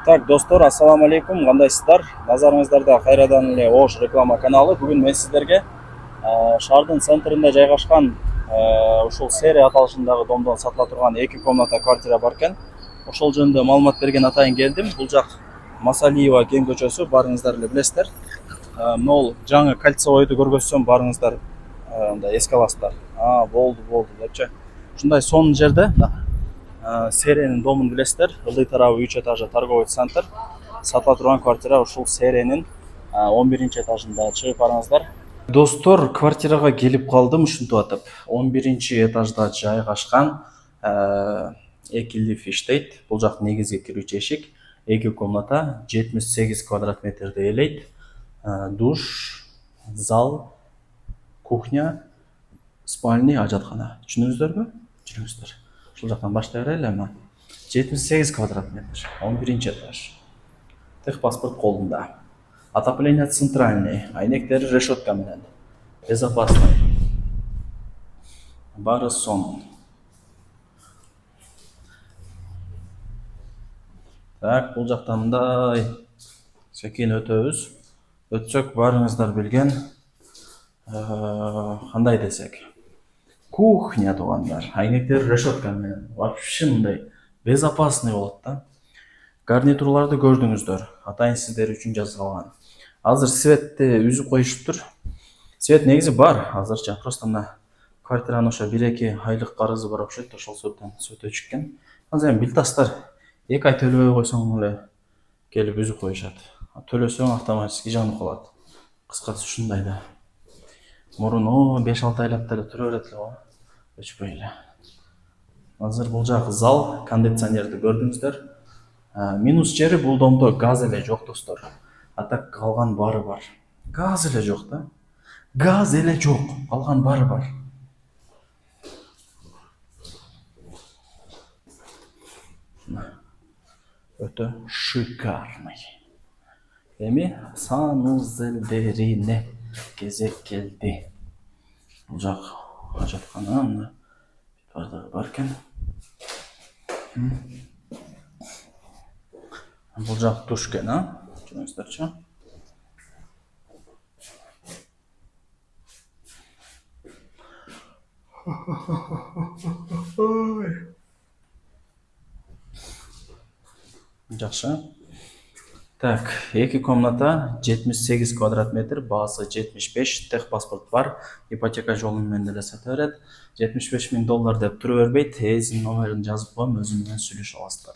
Так, достор, ассаламу алейкум, кандайсыздар? Назарыңыздарда кайрадан эле Ош реклама каналы. Бүгүн мен сиздерге шаардын центринде жайгашкан ушул серия аталышындагы домдон сатыла турган 2 комната квартира бар экен. Ошол жөнүндө маалымат берген атайын келдим. Бул жак Масалиева кең көчөсү, барыңыздар эле билесиздер. Могул жаңы кольцевойду көргөзсөм барыңыздар мындай эске аласыздар. Болду депчи. Ушундай сонун жерде сериянын домун билесиздер. Ылдый тарабы 3 этажы торговый центр. Сатыла турган квартира ушул сериянын 11-этажында. Чыгып барыңыздар. Достор, квартирага келип калдым ушинтип атып. 11-этажда жайгашкан 2 лифт иштейт. Бул жак негизги кирүүчү эшик. 2 комната, 78 квадрат метрди ээлейт. Душ, зал, кухня, спальный, ажаткана. Түшүндүңүздөрбү? Жүрүңүздөр. Ушул жактан баштай берели эми. 78 квадрат метр, 11-этаж. Техпаспорт колунда. Отопление центральный, айнектери решетка менен. Безопасный. Бары сонун. Так, бул жактан мындай секин өтөбүз. Өтсөк барыңыздар билген кандай десек. Кухня туугандар, айнектер решетка менен. Вообще мындай безопасный болот да. Гарнитурларды көрдүңүздөр. Атайын сиздер үчүн жазылган. Азыр светти үзүп коюшуптур. Свет негизи бар, азырча просто мына квартиранын ошо 1-2 айлык карызы бар окшойт, ошол себептен свет өчүккен. Азыр эми билтастар 2 ай төлөбөй койсоң эле келип үзүп коюшат. Төлөсөң автоматически жанып калат. Кыскасы ушундай да. Мурун 5-6 айлап деле турө берет эле го. Өчпөй эле. Азыр бул жак зал, кондиционерди көрдүңүздөр. Минус жери бул домдо газ эле жок, достор. А так калган бары бар. Газ эле жок да. Газ эле жок, калган бары бар. Өтө шикарный. Эми санузелдерине кезек келди. Бул жак ажаткана, бардыгы бар экен. Бул жак душ экен, Жүрүңүздөрчү. Жакшы. Так, 2 комната, 78 квадрат метр, баасы 75, техпаспорт бар, ипотека жолу менен деле сата берет. $75,000 деп туру бербейт, номерин жазып коем, өзү менен сүйлөшүп аласыздар.